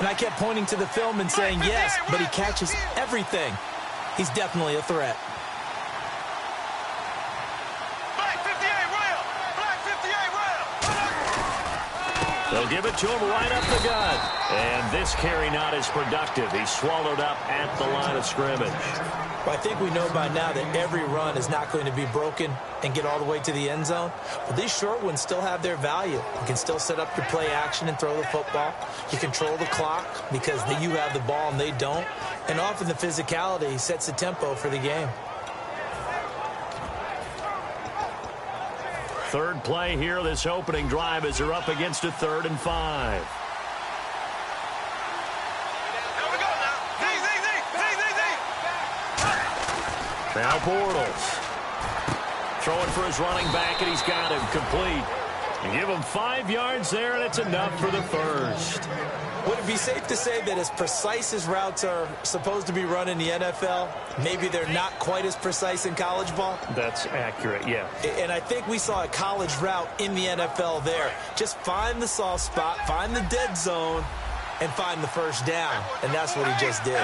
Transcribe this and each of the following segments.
And I kept pointing to the film and saying yes, but he catches everything. He's definitely a threat. They'll give it to him right up the gut. And this carry not as productive. He's swallowed up at the line of scrimmage. Well, I think we know by now that every run is not going to be broken and get all the way to the end zone. But these short ones still have their value. You can still set up your play action and throw the football. You control the clock because you have the ball and they don't. And often the physicality sets the tempo for the game. Third play here, this opening drive, as they're up against a 3rd and 5. Now Bortles. Throwing for his running back, and he's got him complete. You give him 5 yards there, and it's enough for the first. Would it be safe to say that as precise as routes are supposed to be run in the NFL, maybe they're not quite as precise in college ball? That's accurate, yeah. And I think we saw a college route in the NFL there. Just find the soft spot, find the dead zone, and find the first down. And that's what he just did.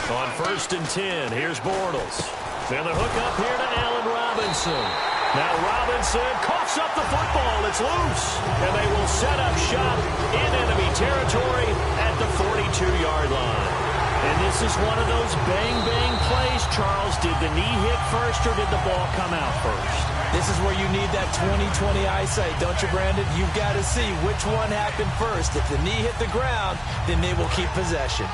On 1st and 10, here's Bortles. And the hook up here to Allen Robinson. Now Robinson coughs up the football. It's loose. And they will set up shop in enemy territory at the 42-yard line. And this is one of those bang-bang plays, Charles. Did the knee hit first or did the ball come out first? This is where you need that 20/20 eyesight, don't you, Brandon? You've got to see which one happened first. If the knee hit the ground, then they will keep possession.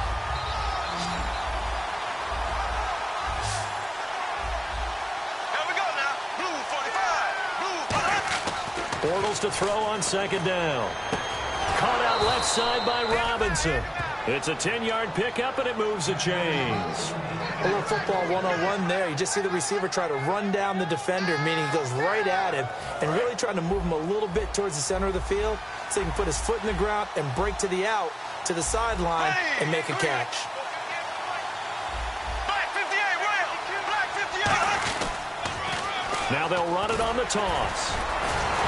Bortles to throw on 2nd down. Caught out left side by Robinson. It's a 10-yard pickup, and it moves the chains. A little football 101 there. You just see the receiver try to run down the defender, meaning he goes right at him, and really trying to move him a little bit towards the center of the field so he can put his foot in the ground and break to the out, to the sideline, and make a catch. Now they'll run it on the toss.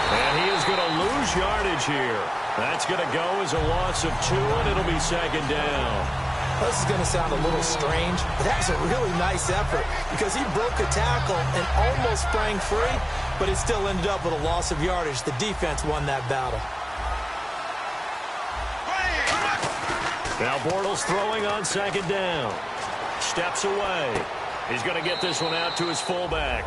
And he is going to lose yardage here. That's going to go as a loss of 2, and it'll be 2nd down. This is going to sound a little strange, but that was a really nice effort because he broke a tackle and almost sprang free, but it still ended up with a loss of yardage. The defense won that battle. Now Bortles throwing on 2nd down. Steps away. He's going to get this one out to his fullback.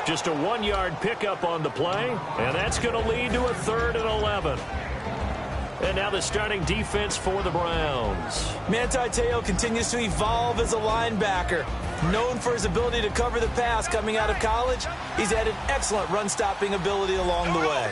Just a 1-yard pickup on the play, and that's going to lead to a 3rd and 11. And now the starting defense for the Browns. Manti Te'o continues to evolve as a linebacker. Known for his ability to cover the pass coming out of college, he's had an excellent run-stopping ability along the way.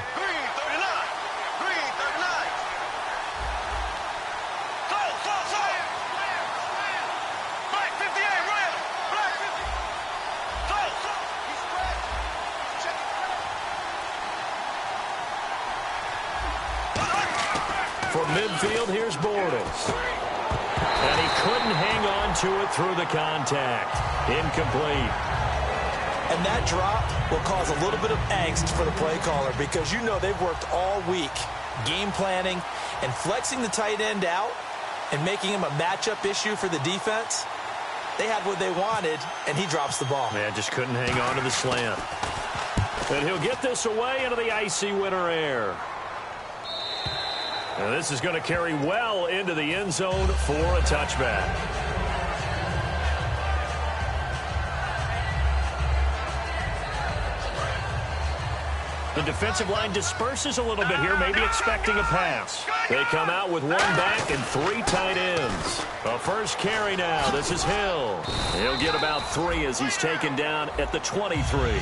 From midfield, here's Bortles. And he couldn't hang on to it through the contact. Incomplete. And that drop will cause a little bit of angst for the play caller because you know they've worked all week game planning and flexing the tight end out and making him a matchup issue for the defense. They had what they wanted, and he drops the ball. Man, just couldn't hang on to the slant. And he'll get this away into the icy winter air. And this is going to carry well into the end zone for a touchback. The defensive line disperses a little bit here, maybe expecting a pass. They come out with 1 back and 3 tight ends. A first carry now. This is Hill. He'll get about 3 as he's taken down at the 23.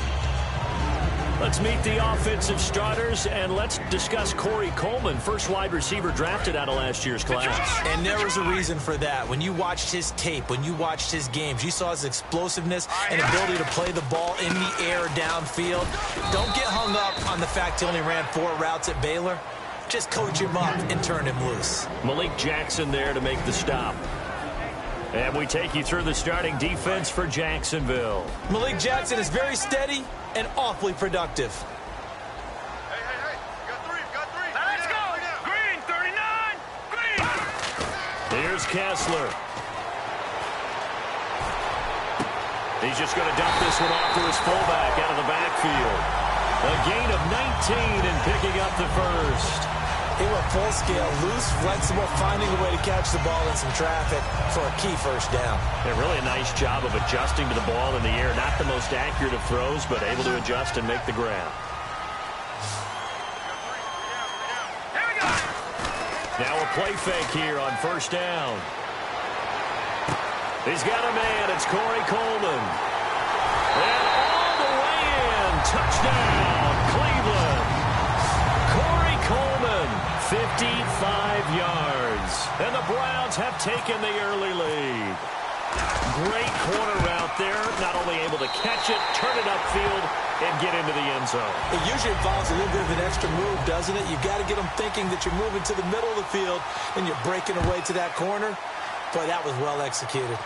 Let's meet the offensive starters, and let's discuss Corey Coleman, first wide receiver drafted out of last year's class. And there was a reason for that. When you watched his tape, when you watched his games, you saw his explosiveness and ability to play the ball in the air downfield. Don't get hung up on the fact he only ran 4 routes at Baylor. Just coach him up and turn him loose. Malik Jackson there to make the stop. And we take you through the starting defense for Jacksonville. Malik Jackson is very steady and awfully productive. Hey, got three. Let's go. Green, 39. Green. Here's Kessler. He's just going to dump this one off to his fullback out of the backfield. A gain of 19 and picking up the first. He went full scale, loose, flexible, finding a way to catch the ball in some traffic for a key first down. Yeah, really a nice job of adjusting to the ball in the air. Not the most accurate of throws, but able to adjust and make the grab. Here we go. Now a play fake here on first down. He's got a man. It's Corey Coleman. And all the way in. Touchdown, Cleveland. Corey Coleman, 55 yards. And the Browns have taken the early lead. Great corner route there. Not only able to catch it, turn it upfield, and get into the end zone. It usually involves a little bit of an extra move, doesn't it? You've got to get them thinking that you're moving to the middle of the field and you're breaking away to that corner. Boy, that was well executed.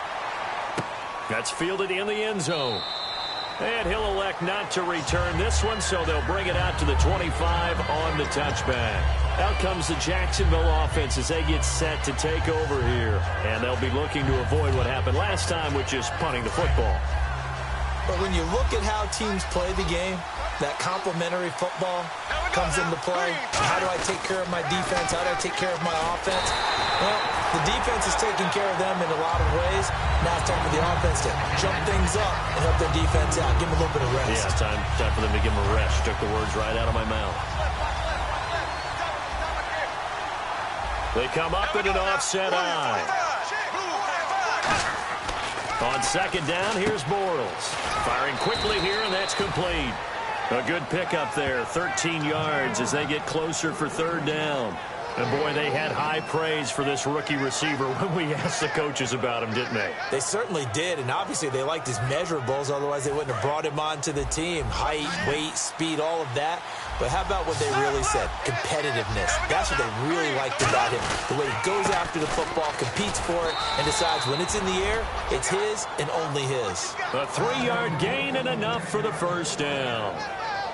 That's fielded in the end zone. And he'll elect not to return this one, so they'll bring it out to the 25 on the touchback. Out comes the Jacksonville offense as they get set to take over here. And they'll be looking to avoid what happened last time, which is punting the football. But when you look at how teams play the game, that complementary football comes into play. How do I take care of my defense? How do I take care of my offense? Well, the defense is taking care of them in a lot of ways. Now it's time for the offense to jump things up and help their defense out. Give them a little bit of rest. Yeah, time for them to give them a rest. Took the words right out of my mouth. They come up in an offset eye. On second down, here's Bortles. Firing quickly here, and that's complete. A good pickup there, 13 yards as they get closer for third down. And, boy, they had high praise for this rookie receiver when we asked the coaches about him, didn't they? They certainly did, and obviously they liked his measurables. Otherwise, they wouldn't have brought him onto the team. Height, weight, speed, all of that. But how about what they really said? Competitiveness. That's what they really liked about him. The way he goes after the football, competes for it, and decides when it's in the air, it's his and only his. A 3-yard gain and enough for the first down.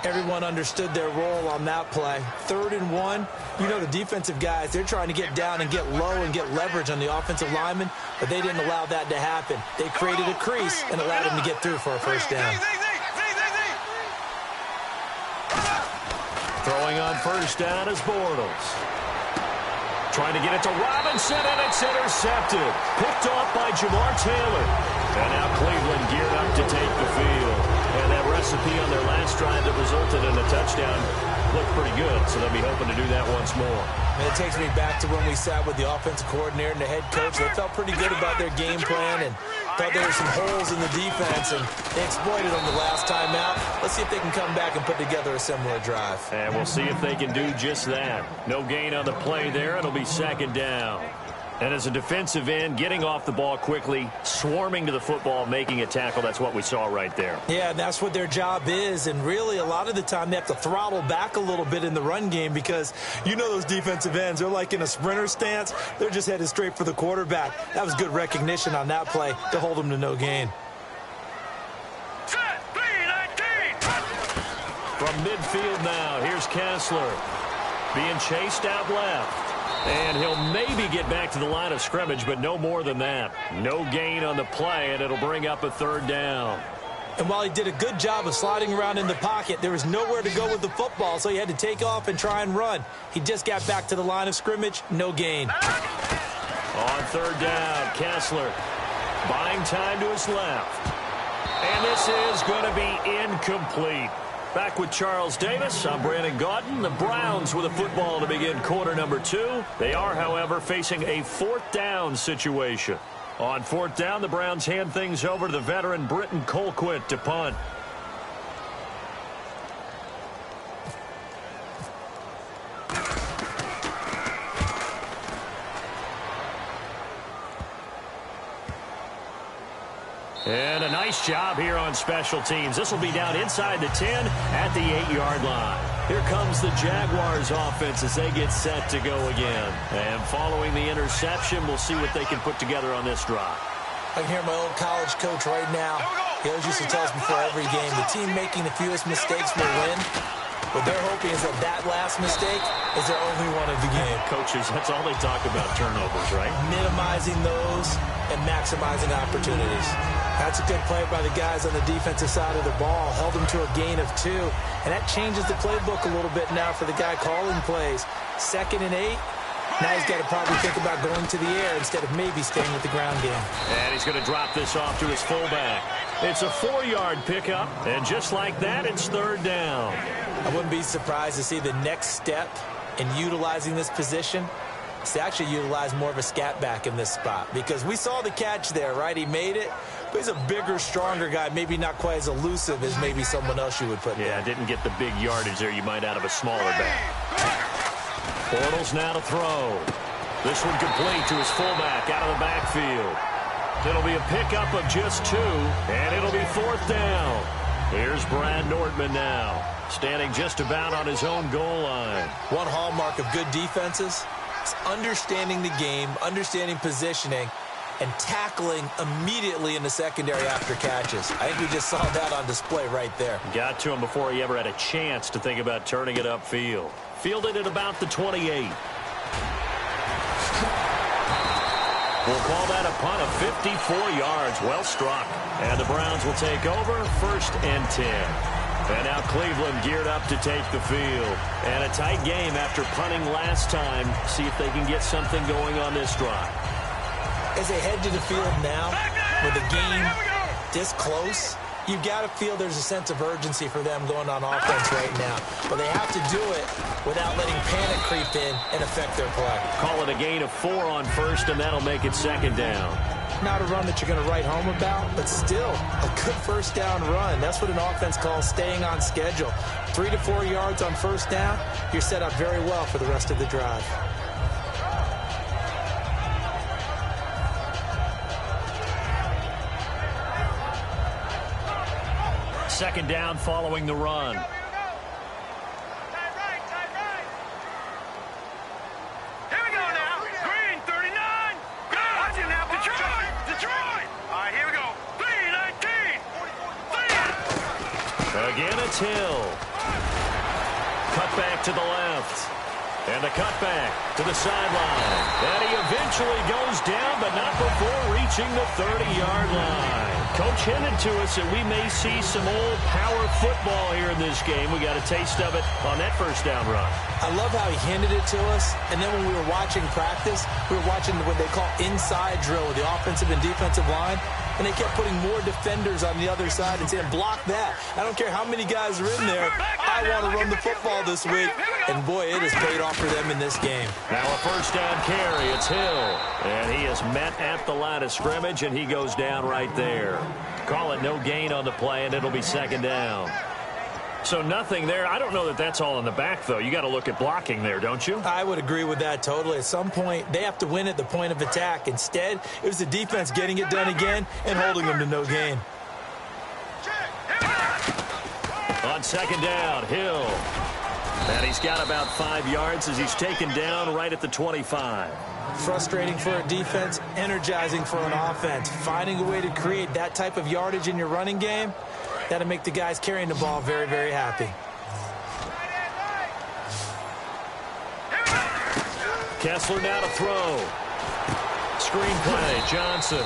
Everyone understood their role on that play. 3rd and 1. You know the defensive guys, they're trying to get down and get low and get leverage on the offensive lineman, but they didn't allow that to happen. They created a crease and allowed him to get through for a first down. Throwing on first down is Bortles. Trying to get it to Robinson, and it's intercepted. Picked off by Jamar Taylor. And now Cleveland geared up to take the field. And that recipe on their last drive that resulted in a touchdown looked pretty good, so they'll be hoping to do that once more. And it takes me back to when we sat with the offensive coordinator and the head coach. They felt pretty good about their game plan and thought there were some holes in the defense, and they exploited them the last time out. Let's see if they can come back and put together a similar drive. And we'll see if they can do just that. No gain on the play there. It'll be second down. And as a defensive end, getting off the ball quickly, swarming to the football, making a tackle, that's what we saw right there. Yeah, that's what their job is, and really a lot of the time they have to throttle back a little bit in the run game because you know those defensive ends, they're like in a sprinter stance. They're just headed straight for the quarterback. That was good recognition on that play to hold them to no gain. From midfield now, here's Kessler being chased out left. And he'll maybe get back to the line of scrimmage, but no more than that. No gain on the play, and it'll bring up a third down. And while he did a good job of sliding around in the pocket, there was nowhere to go with the football, so he had to take off and try and run. He just got back to the line of scrimmage, no gain. On third down, Kessler buying time to his left. And this is going to be incomplete. Back with Charles Davis, I'm Brandon Gaudin. The Browns with a football to begin quarter number 2. They are, however, facing a 4th down situation. On 4th down, the Browns hand things over to the veteran Britton Colquitt to punt. And a nice job here on special teams. This will be down inside the 10 at the 8-yard line. Here comes the Jaguars offense as they get set to go again. And following the interception, we'll see what they can put together on this drive. I can hear my old college coach right now. He always used to tell us before every game, the team making the fewest mistakes will win. What they're hoping is that last mistake is their only one of the game. Coaches, that's all they talk about, turnovers, right? Minimizing those and maximizing opportunities. That's a good play by the guys on the defensive side of the ball. Held them to a gain of 2. And that changes the playbook a little bit now for the guy calling plays. 2nd and 8. Now he's got to probably think about going to the air instead of maybe staying with the ground game. And he's going to drop this off to his fullback. It's a 4-yard pickup, and just like that, it's 3rd down. I wouldn't be surprised to see the next step in utilizing this position is to actually utilize more of a scat back in this spot. Because we saw the catch there, right? He made it. But he's a bigger, stronger guy, maybe not quite as elusive as maybe someone else you would put there. Yeah, didn't get the big yardage there you might out of a smaller back. Bortles now to throw. This one complete to his fullback out of the backfield. It'll be a pickup of just 2, and it'll be 4th down. Here's Brad Nordman now, standing just about on his own goal line. One hallmark of good defenses is understanding the game, understanding positioning, and tackling immediately in the secondary after catches. I think we just saw that on display right there. Got to him before he ever had a chance to think about turning it upfield. Fielded at about the 28. We'll call that a punt of 54 yards. Well struck. And the Browns will take over 1st and 10. And now Cleveland geared up to take the field. And a tight game after punting last time. See if they can get something going on this drive. As they head to the field now, with the game this close, you've got to feel there's a sense of urgency for them going on offense right now. But they have to do it without letting panic creep in and affect their play. Call it a gain of 4 on 1st, and that'll make it 2nd down. Not a run that you're going to write home about, but still a good 1st down run. That's what an offense calls staying on schedule. 3 to 4 yards on 1st down, you're set up very well for the rest of the drive. Second down following the run. Here we go now. Green, 39. Watch it now. Detroit. All right, here we go. Green, 19. Again, it's Hill. Cut back to the left. And a cutback to the sideline. And he eventually goes down, but not before reaching the 30-yard line. Coach hinted to us that we may see some old power football here in this game. We got a taste of it on that 1st down run. I love how he handed it to us, and then when we were watching practice, we were watching what they call inside drill with the offensive and defensive line, and they kept putting more defenders on the other side and saying, block that. I don't care how many guys are in there. I want to run the football this week. And, boy, it has paid off for them in this game. Now a 1st down carry. It's Hill. And he is met at the line of scrimmage, and he goes down right there. Call it no gain on the play, and it'll be 2nd down. So nothing there. I don't know that that's all in the back, though. You got to look at blocking there, don't you? I would agree with that totally. At some point, they have to win at the point of attack. Instead, it was the defense getting it done again and holding them to no gain. On 2nd down, Hill. And he's got about 5 yards as he's taken down right at the 25. Frustrating for a defense, energizing for an offense. Finding a way to create that type of yardage in your running game, that'll make the guys carrying the ball very, very happy. Kessler now to throw. Screenplay, Johnson.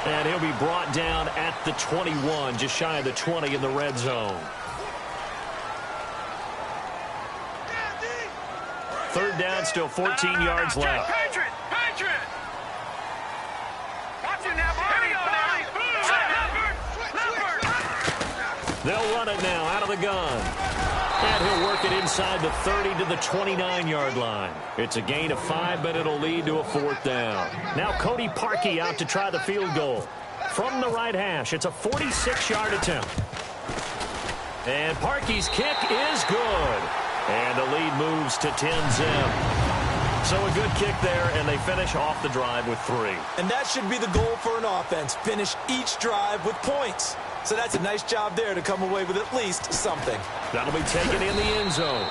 And he'll be brought down at the 21, just shy of the 20 in the red zone. 3rd down, still 14 yards left. Patriot. Watch it now. They'll run it now out of the gun. And he'll work it inside the 30 to the 29-yard line. It's a gain of 5, but it'll lead to a 4th down. Now Cody Parkey out to try the field goal. From the right hash, it's a 46-yard attempt. And Parkey's kick is good. And the lead moves to 10-zip. So a good kick there, and they finish off the drive with 3. And that should be the goal for an offense. Finish each drive with points. So that's a nice job there to come away with at least something. That'll be taken in the end zone.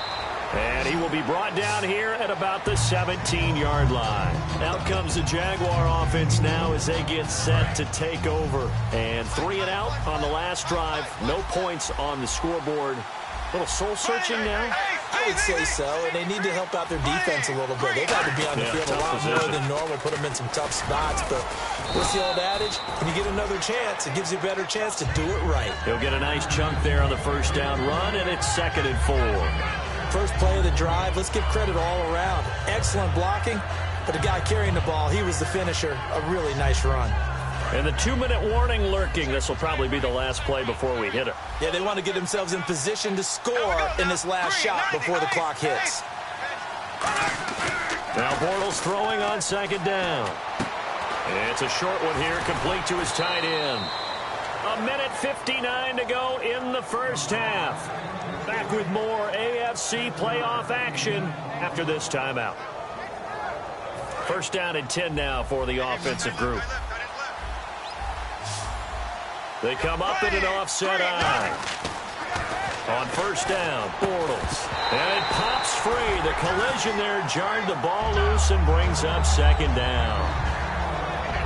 And he will be brought down here at about the 17-yard line. Out comes the Jaguar offense now as they get set to take over. And 3 and out on the last drive. No points on the scoreboard. A little soul-searching now. I would say so, and they need to help out their defense a little bit. They've had to be on the field a lot more than normal, put them in some tough spots. But what's the old adage? When you get another chance, it gives you a better chance to do it right. He'll get a nice chunk there on the first down run, and it's 2nd and 4. First play of the drive, let's give credit all around. Excellent blocking, but the guy carrying the ball, he was the finisher. A really nice run. And the 2-minute warning lurking. This will probably be the last play before we hit it. Yeah, they want to get themselves in position to score in this last shot before the clock hits. Now Bortles throwing on 2nd down. It's a short one here, complete to his tight end. 1:59 to go in the first half. Back with more AFC playoff action after this timeout. First down and 10 now for the offensive group. They come up in an offset eye. On first down, Bortles. And it pops free. The collision there jarred the ball loose and brings up 2nd down.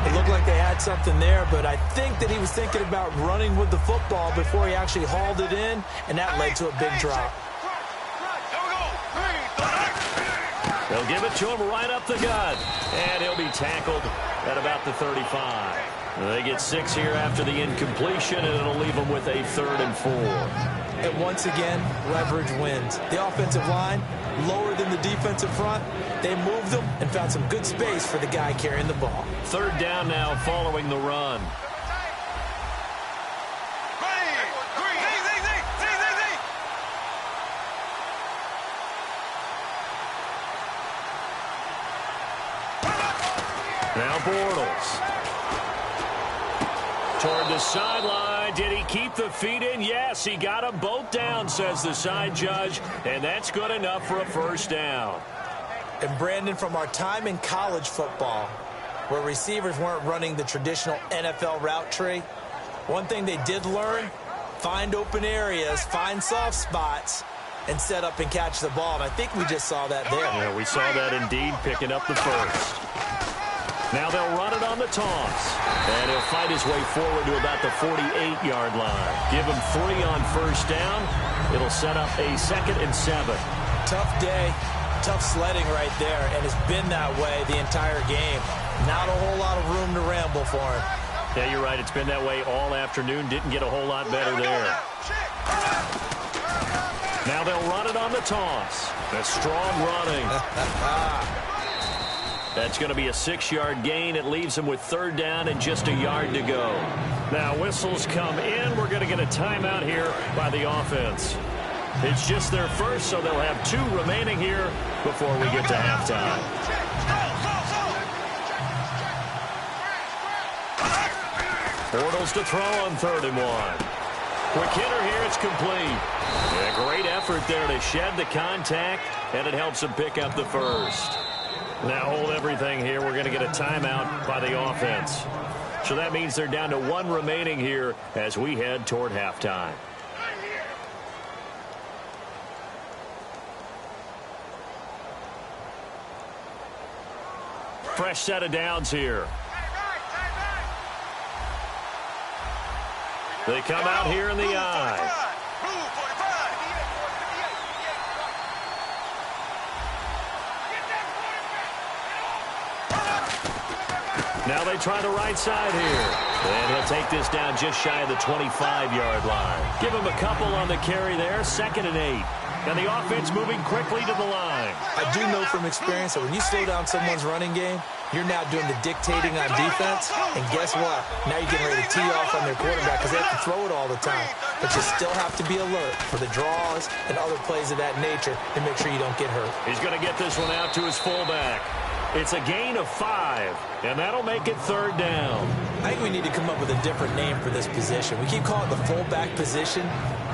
It looked like they had something there, but I think that he was thinking about running with the football before he actually hauled it in, and that led to a big drop. They'll give it to him right up the gut, and he'll be tackled at about the 35. They get 6 here after the incompletion, and it'll leave them with a 3rd and 4. And once again, leverage wins. The offensive line, lower than the defensive front. They moved them and found some good space for the guy carrying the ball. 3rd down now following the run. Now Bortles. Toward the sideline. Did he keep the feet in? Yes, he got them both down, says the side judge. And that's good enough for a first down. And Brandon, from our time in college football, where receivers weren't running the traditional NFL route tree, one thing they did learn, find open areas, find soft spots, and set up and catch the ball. And I think we just saw that there. Yeah, we saw that indeed, picking up the first. Now they'll run it on the toss. And he'll fight his way forward to about the 48-yard line. Give him 3 on first down. It'll set up a 2nd and 7. Tough day, tough sledding right there, and it's been that way the entire game. Not a whole lot of room to ramble for him. Yeah, you're right. It's been that way all afternoon. Didn't get a whole lot better there. Now they'll run it on the toss. A strong running. That's going to be a 6-yard gain. It leaves them with 3rd down and just a yard to go. Now whistles come in. We're going to get a timeout here by the offense. It's just their first, so they'll have 2 remaining here before we get to halftime. Bortles to throw on 3rd and 1. Quick hitter here. It's complete. And a great effort there to shed the contact, and it helps them pick up the first. Now hold everything here. We're going to get a timeout by the offense. So that means they're down to 1 remaining here as we head toward halftime. Fresh set of downs here. They come out here in the eye. Now they try the right side here. And he'll take this down just shy of the 25-yard line. Give him a couple on the carry there. 2nd and 8. And the offense moving quickly to the line. I do know from experience that when you slow down someone's running game, you're now doing the dictating on defense. And guess what? Now you're getting ready to tee off on their quarterback because they have to throw it all the time. But you still have to be alert for the draws and other plays of that nature to make sure you don't get hurt. He's going to get this one out to his fullback. It's a gain of 5, and that'll make it 3rd down. I think we need to come up with a different name for this position. We keep calling it the fullback position.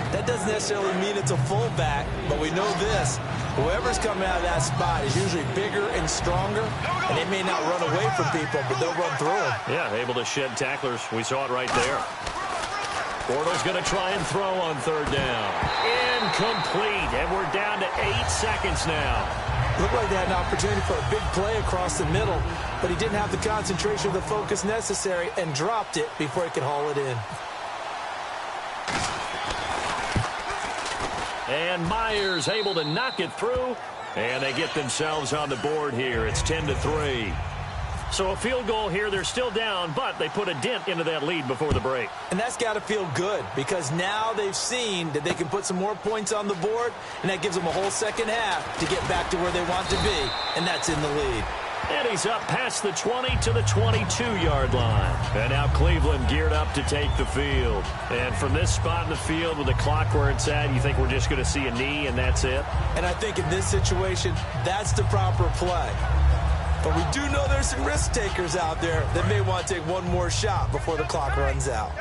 That doesn't necessarily mean it's a fullback, but we know this. Whoever's coming out of that spot is usually bigger and stronger, and they may not run away from people, but they'll run through them. Yeah, able to shed tacklers. We saw it right there. Bortles going to try and throw on third down. Incomplete, and we're down to 8 seconds now. Looked like they had an opportunity for a big play across the middle, but he didn't have the concentration or the focus necessary and dropped it before he could haul it in. And Myers able to knock it through, and they get themselves on the board here. It's 10-3. So a field goal here, they're still down, but they put a dent into that lead before the break. And that's got to feel good because now they've seen that they can put some more points on the board, and that gives them a whole second half to get back to where they want to be, and that's in the lead. And he's up past the 20 to the 22-yard line. And now Cleveland geared up to take the field. And from this spot in the field with the clock where it's at, you think we're just going to see a knee and that's it? And I think in this situation, that's the proper play. But we do know there's some risk takers out there that may want to take one more shot before the clock runs out.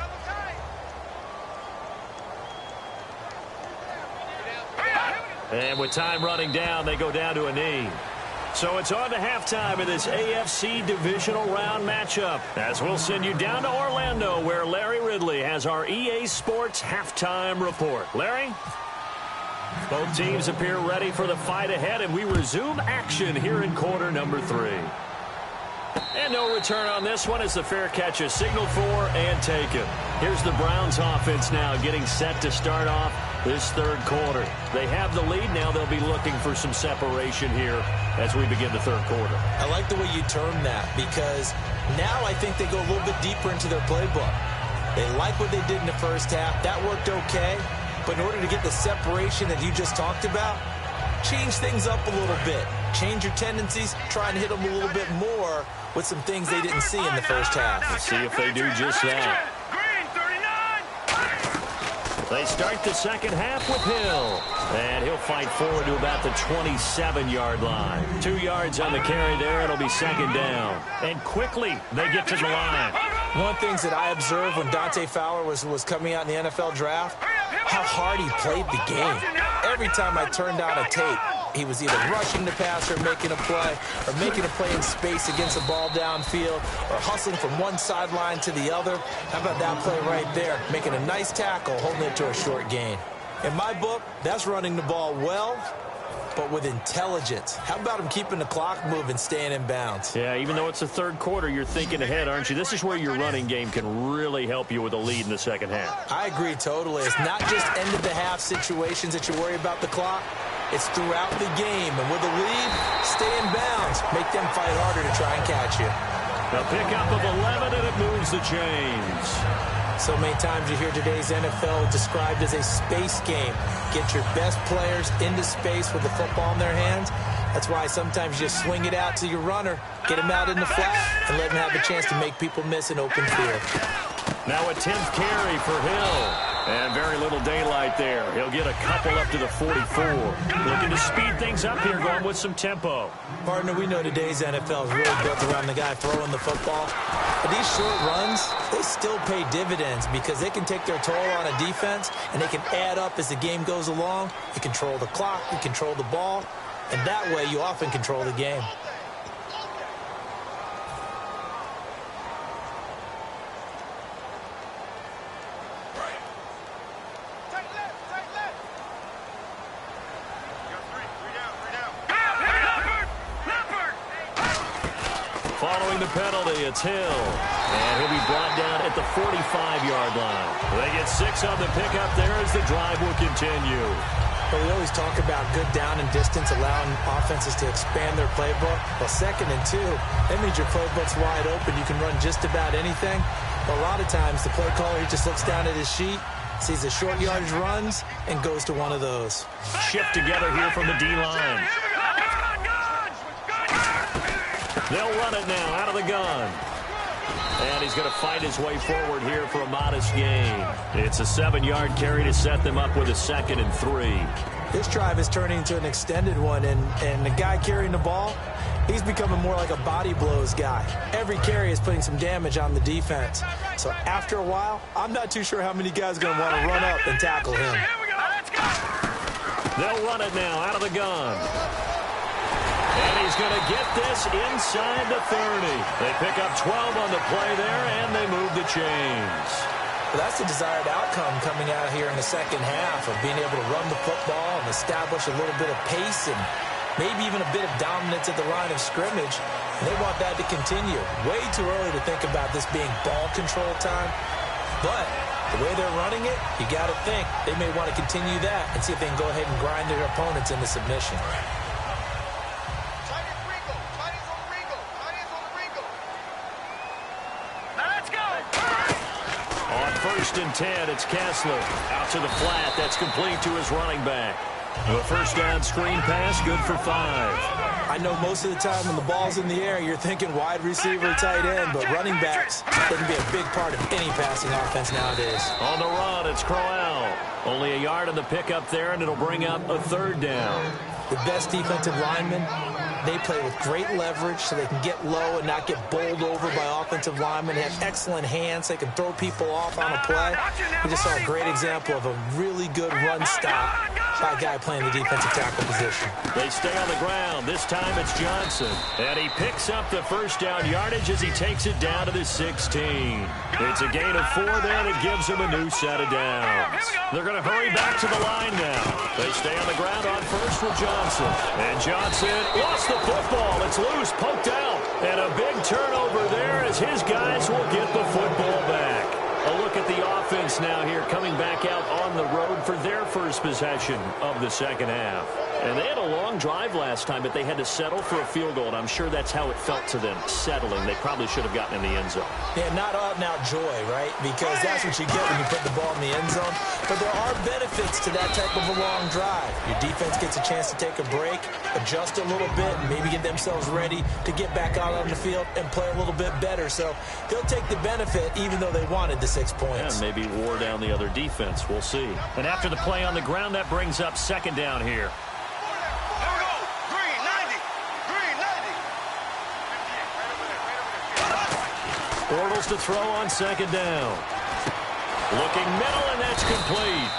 And with time running down, they go down to a knee. So it's on to halftime in this AFC divisional round matchup, as we'll send you down to Orlando, where Larry Ridley has our EA Sports halftime report. Larry? Both teams appear ready for the fight ahead, and we resume action here in quarter number 3. And no return on this one as the fair catch is signaled for and taken. Here's the Browns offense now getting set to start off this third quarter. They have the lead. Now they'll be looking for some separation here as we begin the third quarter. I like the way you term that because now I think they go a little bit deeper into their playbook. They like what they did in the first half. That worked okay. But in order to get the separation that you just talked about, change things up a little bit. Change your tendencies. Try and hit them a little bit more with some things they didn't see in the first half. Let's see if they do just that. They start the second half with Hill. And he'll fight forward to about the 27-yard line. 2 yards on the carry there. It'll be second down. And quickly, they get to the line. One of the things that I observed when Dante Fowler was coming out in the NFL draft, how hard he played the game. Every time I turned on a tape, he was either rushing the passer, making a play, or making a play in space against a ball downfield, or hustling from one sideline to the other. How about that play right there? Making a nice tackle, holding it to a short gain. In my book, that's running the ball well, but with intelligence. How about him keeping the clock moving, staying in bounds? Yeah, even though it's the third quarter, you're thinking ahead, aren't you? This is where your running game can really help you with a lead in the second half. I agree totally. It's not just end-of-the-half situations that you worry about the clock. It's throughout the game. And with a lead, stay in bounds. Make them fight harder to try and catch you. A pickup of 11, and it moves the chains. So many times you hear today's NFL described as a space game. Get your best players into space with the football in their hands. That's why sometimes you just swing it out to your runner, get him out in the flat, and let him have a chance to make people miss an open field. Now a 10th carry for Hill. And very little daylight there. He'll get a couple up to the 44. Looking to speed things up here, going with some tempo. Partner, we know today's NFL is really built around the guy throwing the football. But these short runs, they still pay dividends because they can take their toll on a defense, and they can add up as the game goes along. You control the clock, you control the ball, and that way you often control the game. Following the penalty, it's Hill. And he'll be brought down at the 45-yard line. They get 6 on the pickup there as the drive will continue. But we always talk about good down and distance, allowing offenses to expand their playbook. Well, 2nd and 2, that means your playbook's wide open. You can run just about anything. But a lot of times, the play caller, he just looks down at his sheet, sees the short yardage runs, and goes to one of those. Shift together here from the D-line. They'll run it now out of the gun. And he's going to fight his way forward here for a modest gain. It's a 7-yard carry to set them up with a 2nd and 3. This drive is turning into an extended one, and the guy carrying the ball, he's becoming more like a body blows guy. Every carry is putting some damage on the defense. So after a while, I'm not too sure how many guys are going to want to run up and tackle him. They'll run it now out of the gun. And he's going to get this inside the 30. They pick up 12 on the play there, and they move the chains. Well, that's the desired outcome coming out here in the second half of being able to run the football and establish a little bit of pace and maybe even a bit of dominance at the line of scrimmage. And they want that to continue. Way too early to think about this being ball control time. But the way they're running it, you got to think they may want to continue that and see if they can go ahead and grind their opponents into submission. First and 10, it's Kessler. Out to the flat. That's complete to his running back. A first down screen pass, good for 5. I know most of the time when the ball's in the air, you're thinking wide receiver, tight end, but running backs can be a big part of any passing offense nowadays. On the run, it's Crowell. Only a yard on the pickup there, and it'll bring up a third down. The best defensive linemen, they play with great leverage so they can get low and not get bowled over by offensive linemen. They have excellent hands. They can throw people off on a play. We just saw a great example of a really good run stop by a guy playing the defensive tackle position. They stay on the ground. This time it's Johnson. And he picks up the first down yardage as he takes it down to the 16. It's a gain of 4 there that gives him a new set of downs. They're going to hurry back to the line now. They stay on the ground on first with Johnson. And Johnson lost the football. It's loose, poked out. And a big turnover there as his guys will get the football back. A look at the offense now here coming back out on the road for their first possession of the second half. And they had a long drive last time, but they had to settle for a field goal, and I'm sure that's how it felt to them, settling. They probably should have gotten in the end zone. Yeah, not out-and-out joy, right? Because that's what you get when you put the ball in the end zone. But there are benefits to that type of a long drive. Your defense gets a chance to take a break, adjust a little bit, and maybe get themselves ready to get back out on the field and play a little bit better. So they'll take the benefit even though they wanted the 6 points. Yeah, maybe wore down the other defense. We'll see. And after the play on the ground, that brings up second down here. Bortles to throw on second down. Looking middle, and that's complete.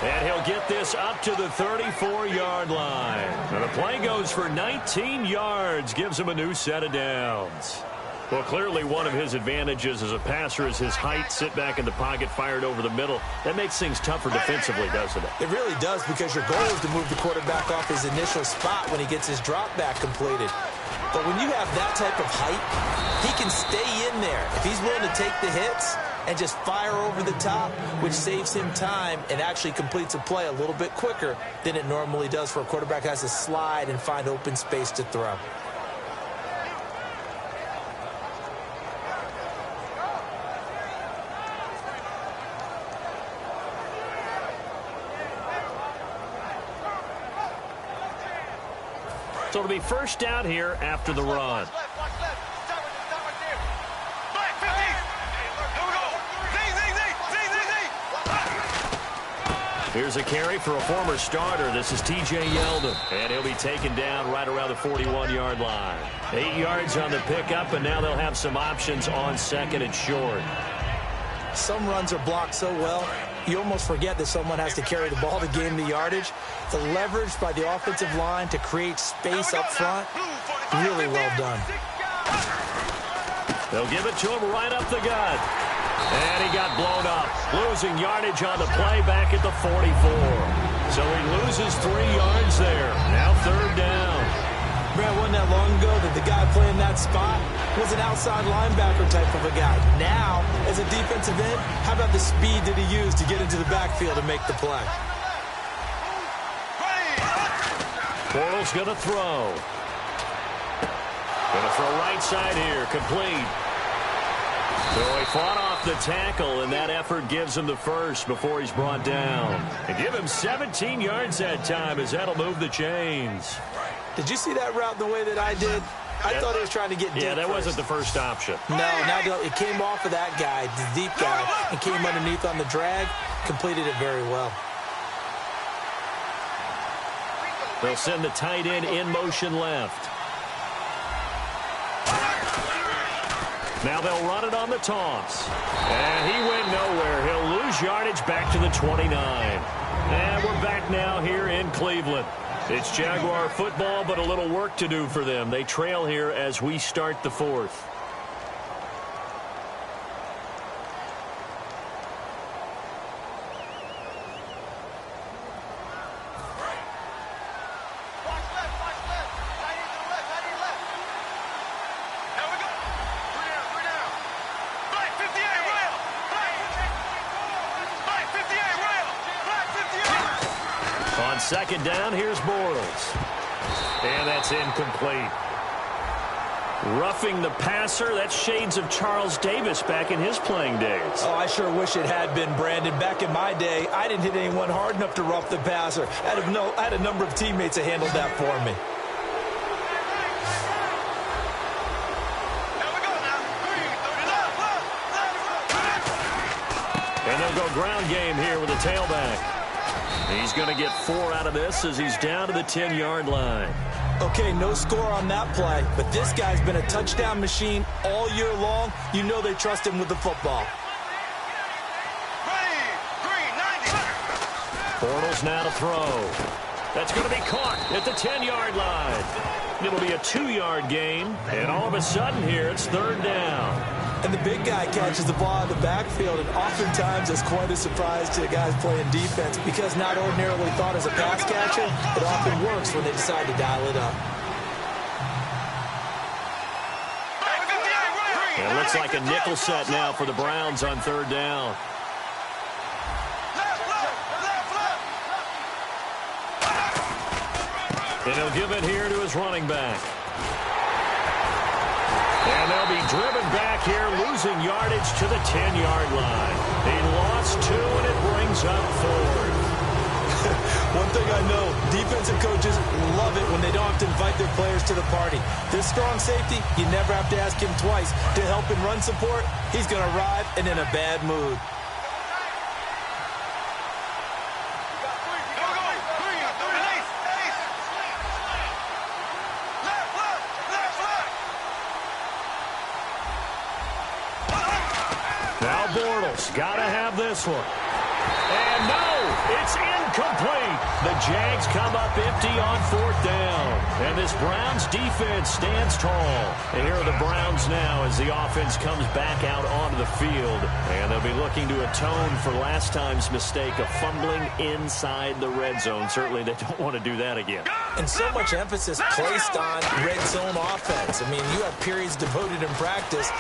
And he'll get this up to the 34-yard line. And the play goes for 19 yards, gives him a new set of downs. Well, clearly one of his advantages as a passer is his height, sit back in the pocket, fired over the middle. That makes things tougher defensively, doesn't it? It really does, because your goal is to move the quarterback off his initial spot when he gets his drop back completed. But when you have that type of height, he can stay in there. If he's willing to take the hits and just fire over the top, which saves him time and actually completes a play a little bit quicker than it normally does for a quarterback who has to slide and find open space to throw. So it'll be first down here after the run. Here's a carry for a former starter. This is T.J. Yeldon. And he'll be taken down right around the 41-yard line. 8 yards on the pickup, and now they'll have some options on second and short. Some runs are blocked so well, you almost forget that someone has to carry the ball to gain the yardage. The leverage by the offensive line to create space up front, really well done. They'll give it to him right up the gut. And he got blown up, losing yardage on the play back at the 44. So he loses 3 yards there. Now third down. Brad, wasn't that long ago that the guy playing that spot was an outside linebacker type of a guy. Now, as a defensive end, how about the speed that he used to get into the backfield and make the play? Bortles going to throw. Going to throw right side here, complete. So he fought off the tackle, and that effort gives him the first before he's brought down. And give him 17 yards that time, as that'll move the chains. Did you see that route the way that I did? I thought he was trying to get deep. Yeah, that first. wasn't the first option. No, it came off of that guy, the deep guy, and came underneath on the drag, completed it very well. They'll send the tight end in motion left. Now they'll run it on the toss. And he went nowhere. He'll lose yardage back to the 29. And we're back now here in Cleveland. It's Jaguar football, but a little work to do for them. They trail here as we start the fourth. Second down, here's Bortles. And that's incomplete. Roughing the passer, that's shades of Charles Davis back in his playing days. Oh, I sure wish it had been, Brandon. Back in my day, I didn't hit anyone hard enough to rough the passer. I had a number of teammates that handled that for me. And they'll go ground game here with a tailback. He's going to get 4 out of this as he's down to the 10-yard line. Okay, no score on that play, but this guy's been a touchdown machine all year long. You know they trust him with the football. Bortles now to throw. That's going to be caught at the 10-yard line. It'll be a 2-yard gain, and all of a sudden here it's third down. And the big guy catches the ball in the backfield, and oftentimes it's quite a surprise to the guys playing defense because not ordinarily thought as a pass catcher, it often works when they decide to dial it up. It looks like a nickel set now for the Browns on third down. And he'll give it here to his running back. And they'll be driven back here, losing yardage to the 10-yard line. He lost 2, and it brings up 4. One thing I know, defensive coaches love it when they don't have to invite their players to the party. This strong safety, you never have to ask him twice to help in run support. He's going to arrive and in a bad mood. Bortles got to have this one. And no, it's incomplete. The Jags come up empty on fourth down. And this Browns defense stands tall. And here are the Browns now as the offense comes back out onto the field. And they'll be looking to atone for last time's mistake of fumbling inside the red zone. Certainly they don't want to do that again. And so much emphasis placed on red zone offense. I mean, you have periods devoted in practice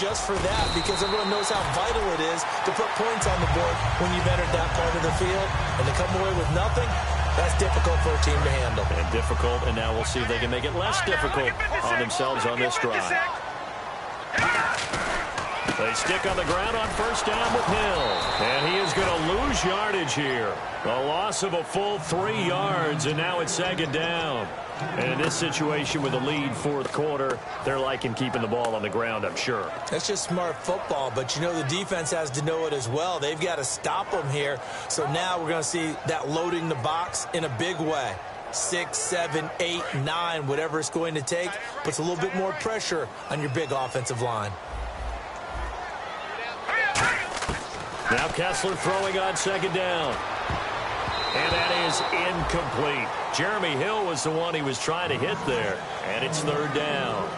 just for that because everyone knows how vital it is to put points on the board when you've entered that part of the field. And to come away with nothing, that's difficult for a team to handle. And difficult, and now we'll see if they can make it less difficult on themselves on this drive. They stick on the ground on first down with Hill. And he is going to lose yardage here. A loss of a full 3 yards, and now it's second down. And in this situation with a lead fourth quarter, they're liking keeping the ball on the ground, I'm sure. That's just smart football, but you know the defense has to know it as well. They've got to stop them here. So now we're going to see that loading the box in a big way. 6, 7, 8, 9, whatever it's going to take, puts a little bit more pressure on your big offensive line. Now Kessler throwing on second down. And that is incomplete. Jeremy Hill was the one he was trying to hit there. And it's third down.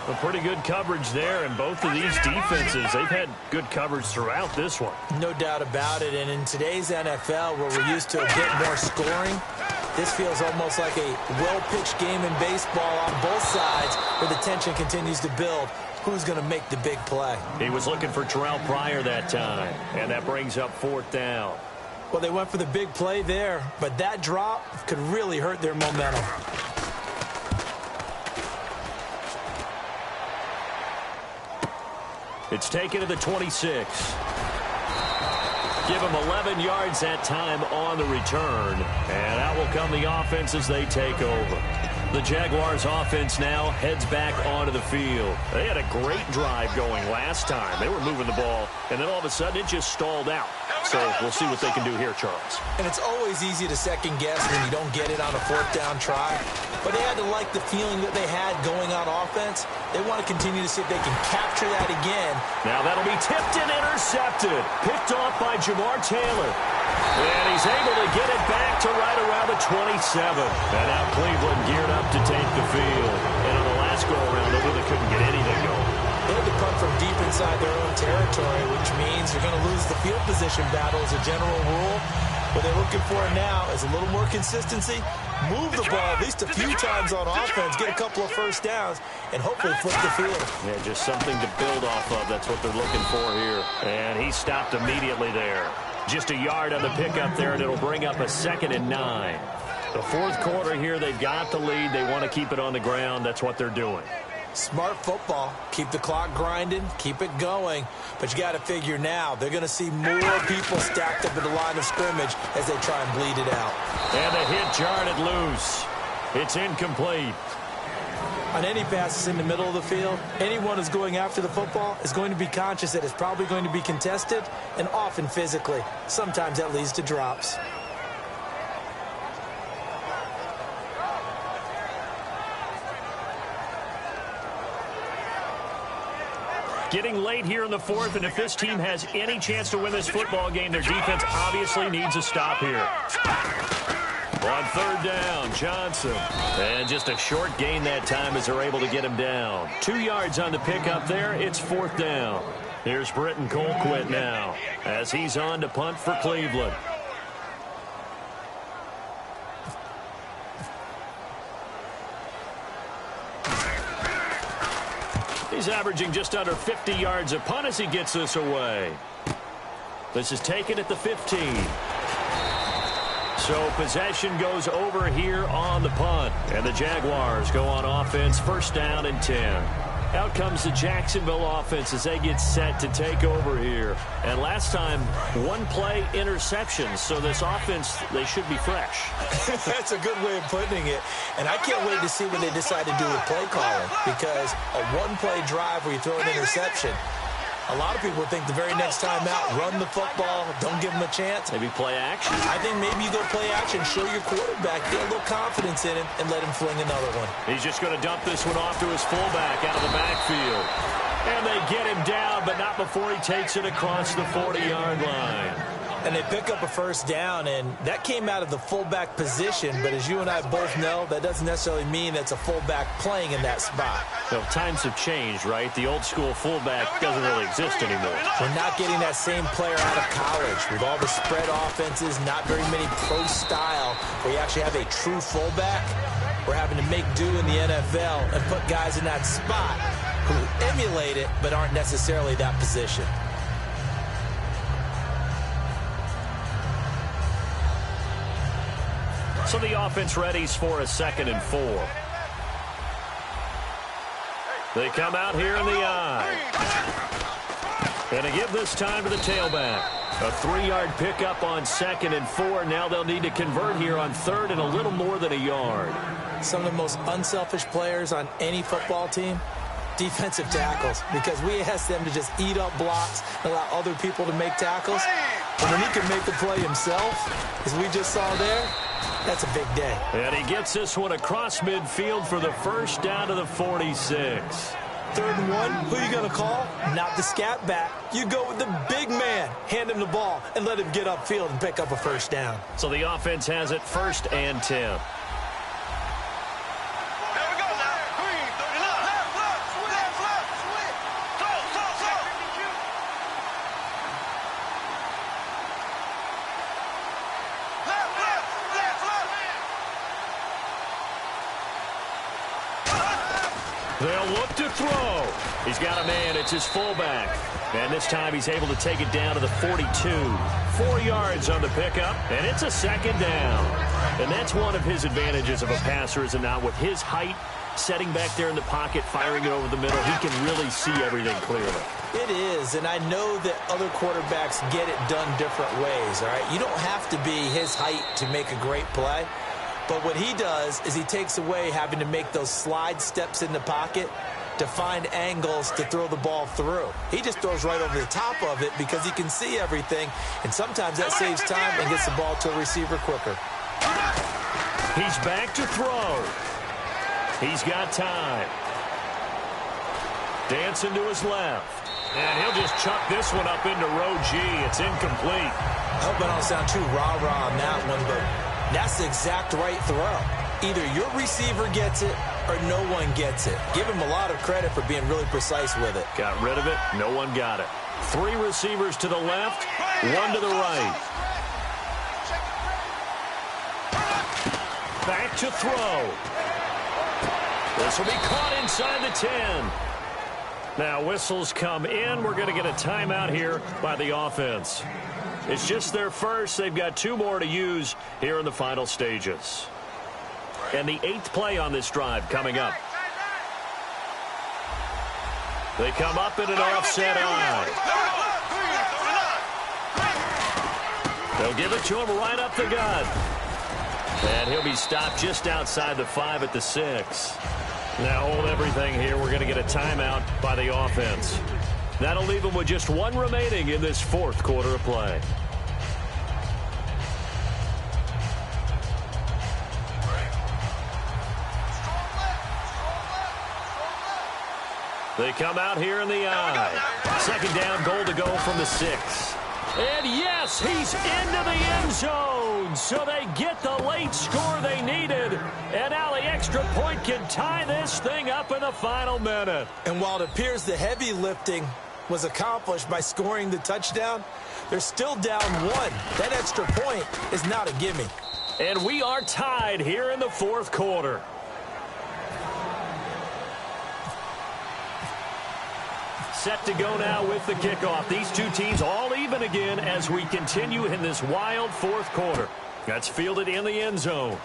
A pretty good coverage there, and both of these defenses, they've had good coverage throughout this one. No doubt about it, and in today's NFL, where we're used to a bit more scoring, this feels almost like a well-pitched game in baseball on both sides, where the tension continues to build. Who's going to make the big play? He was looking for Terrell Pryor that time, and that brings up fourth down. Well, they went for the big play there, but that drop could really hurt their momentum. It's taken to the 26. Give him 11 yards that time on the return. And out will come the offense as they take over. The Jaguars offense now heads back onto the field. They had a great drive going last time. They were moving the ball, and then all of a sudden it just stalled out. So we'll see what they can do here, Charles. And it's always easy to second guess when you don't get it on a fourth down try. But they had to like the feeling that they had going on offense. They want to continue to see if they can capture that again. Now that'll be tipped and intercepted. Picked off by Jamar Taylor. And he's able to get it back to right around the 27. And now Cleveland geared up to take the field. And on the last go-around, they really couldn't get anything going. They had to punt from deep inside their own territory, which means you're going to lose the field position battle as a general rule. What they're looking for now is a little more consistency, move the ball at least a few times on offense, get a couple of first downs, and hopefully flip the field. Yeah, just something to build off of. That's what they're looking for here. And he stopped immediately there. Just a yard on the pickup there, and it'll bring up a 2nd and 9. The fourth quarter here, they've got the lead. They want to keep it on the ground. That's what they're doing. Smart football. Keep the clock grinding, keep it going. But you got to figure now they're going to see more people stacked up at the line of scrimmage as they try and bleed it out. And the hit jarred it loose. It's incomplete. On any passes in the middle of the field, anyone who's going after the football is going to be conscious that it's probably going to be contested, and often physically. Sometimes that leads to drops. Getting late here in the fourth, and if this team has any chance to win this football game, their defense obviously needs a stop here. On third down, Johnson. And just a short gain that time as they're able to get him down. 2 yards on the pickup there. It's fourth down. Here's Britton Colquitt now as he's on to punt for Cleveland. He's averaging just under 50 yards a punt as he gets this away. This is taken at the 15. So possession goes over here on the punt. And the Jaguars go on offense, first down and 10. Out comes the Jacksonville offense as they get set to take over here. And last time, one play interception. So this offense, they should be fresh. That's a good way of putting it. And I can't wait to see what they decide to do with play calling. Because a one-play drive where you throw an interception, a lot of people think the very next time out, run the football, don't give them a chance. Maybe play action. I think maybe you go play action, show your quarterback, get a little confidence in it, and let him fling another one. He's just going to dump this one off to his fullback out of the backfield. And they get him down, but not before he takes it across the 40-yard line. And they pick up a first down, and that came out of the fullback position. But as you and I both know, that doesn't necessarily mean that's a fullback playing in that spot. Well, times have changed, right? The old school fullback doesn't really exist anymore. We're not getting that same player out of college. With all the spread offenses, not very many pro style, where you actually have a true fullback. We're having to make do in the NFL and put guys in that spot who emulate it but aren't necessarily that position. So the offense readies for a 2nd and 4. They come out here in the eye. And they give this time to the tailback. A 3-yard pickup on 2nd and 4. Now they'll need to convert here on 3rd and a little more than a yard. Some of the most unselfish players on any football team, defensive tackles, because we ask them to just eat up blocks and allow other people to make tackles. And when he can make the play himself, as we just saw there, that's a big day. And he gets this one across midfield for the first down to the 46. 3rd and 1, who are you going to call? Not the scat back. You go with the big man. Hand him the ball and let him get upfield and pick up a first down. So the offense has it 1st and 10. They'll look to throw. He's got a man. It's his fullback. And this time he's able to take it down to the 42. 4 yards on the pickup, and it's a 2nd down. And that's one of his advantages of a passer, is it not? With his height, setting back there in the pocket, firing it over the middle, he can really see everything clearly. It is, and I know that other quarterbacks get it done different ways, all right? You don't have to be his height to make a great play. But what he does is he takes away having to make those slide steps in the pocket to find angles to throw the ball through. He just throws right over the top of it because he can see everything, and sometimes that saves time and gets the ball to a receiver quicker. He's back to throw. He's got time. Dancing to his left. And he'll just chuck this one up into row G. It's incomplete. I hope I don't sound too rah-rah on that one, but that's the exact right throw. Either your receiver gets it or no one gets it. Give him a lot of credit for being really precise with it. Got rid of it. No one got it. 3 receivers to the left, 1 to the right. Back to throw. This will be caught inside the 10. Now whistles come in. We're going to get a timeout here by the offense. It's just their first. They've got 2 more to use here in the final stages. And the 8th play on this drive coming up. They come up in an offset eye. They'll give it to him right up the gut. And he'll be stopped just outside the 5 at the 6. Now hold everything here. We're going to get a timeout by the offense. That'll leave them with just 1 remaining in this 4th quarter of play. They come out here in the eye. 2nd down, goal to go from the 6. And yes, he's into the end zone. So they get the late score they needed. And now the extra point can tie this thing up in the final minute. And while it appears the heavy lifting was accomplished by scoring the touchdown, they're still down 1. That extra point is not a gimme. And we are tied here in the 4th quarter. Set to go now with the kickoff. These 2 teams all even again as we continue in this wild 4th quarter. That's fielded in the end zone.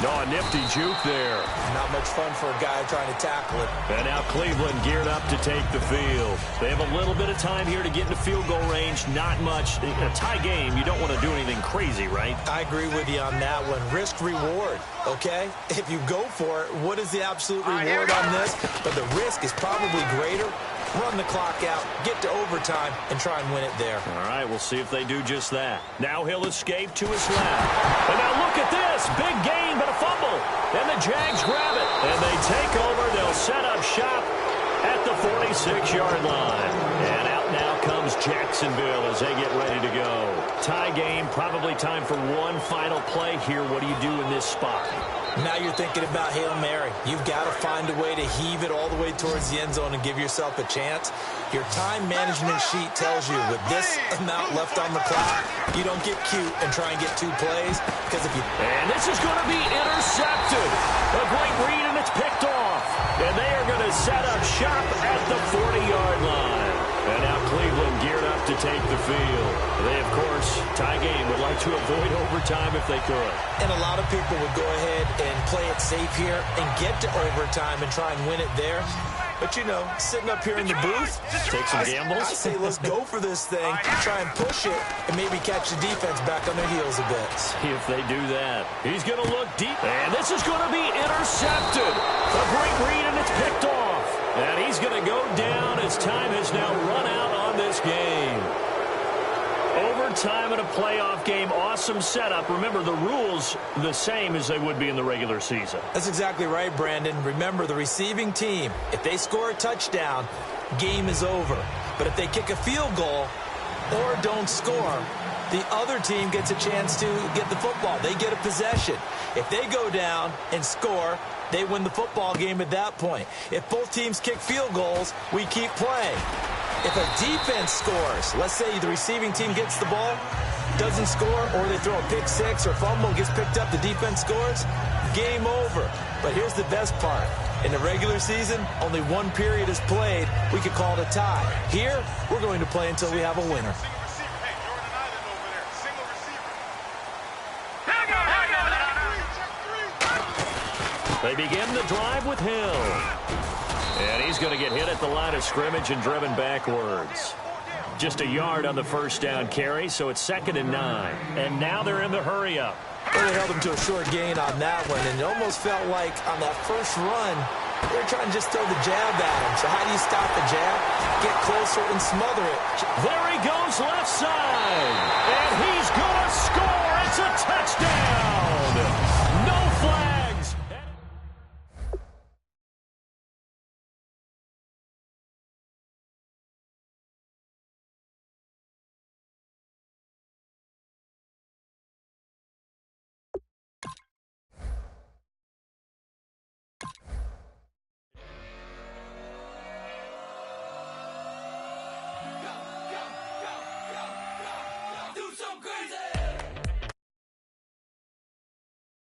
No, a nifty juke there. Not much fun for a guy trying to tackle it. And now Cleveland geared up to take the field. They have a little bit of time here to get into field goal range. Not much. In a tie game, you don't want to do anything crazy, right? I agree with you on that one. Risk reward, okay? If you go for it, what is the absolute reward on this? But the risk is probably greater. Run the clock out, get to overtime, and try and win it there. All right, we'll see if they do just that. Now he'll escape to his left. And now look at this. Big gain, but a fumble. And the Jags grab it. And they take over. They'll set up shop at the 46-yard line. And out now comes Jacksonville as they get ready to go. Tie game, probably time for one final play here. What do you do in this spot? Now you're thinking about Hail Mary. You've got to find a way to heave it all the way towards the end zone and give yourself a chance. Your time management sheet tells you with this amount left on the clock, you don't get cute and try and get 2 plays. Because if you... And this is going to be intercepted. A great read, and it's picked off. And they are going to set up shop at the 40-yard line. And now Cleveland geared up to take the field. They, of course, tie game, would like to avoid overtime if they could. And a lot of people would go ahead and play it safe here and get to overtime and try and win it there. But, you know, sitting up here in the booth, take some gambles. I say let's go for this thing, try and push it, and maybe catch the defense back on their heels a bit. See if they do that. He's going to look deep, and this is going to be intercepted. A great read, and it's picked off. And he's going to go down as time has now run out on this game. Overtime in a playoff game, awesome setup. Remember, the rules the same as they would be in the regular season. That's exactly right, Brandon. Remember, the receiving team, if they score a touchdown, game is over. But if they kick a field goal or don't score, the other team gets a chance to get the football. They get a possession. If they go down and score, they win the football game at that point. If both teams kick field goals, we keep playing. If a defense scores, let's say the receiving team gets the ball, doesn't score, or they throw a pick 6 or fumble, gets picked up, the defense scores, game over. But here's the best part. In the regular season, only 1 period is played. We could call it a tie. Here, we're going to play until we have a winner. They begin the drive with Hill. And he's going to get hit at the line of scrimmage and driven backwards. Just a yard on the first down carry, so it's 2nd and 9. And now they're in the hurry-up. Well, they held him to a short gain on that one, and it almost felt like on that first run, they were trying to just throw the jab at him. So how do you stop the jab? Get closer and smother it. There he goes left side, and he's going to score. It's a touchdown.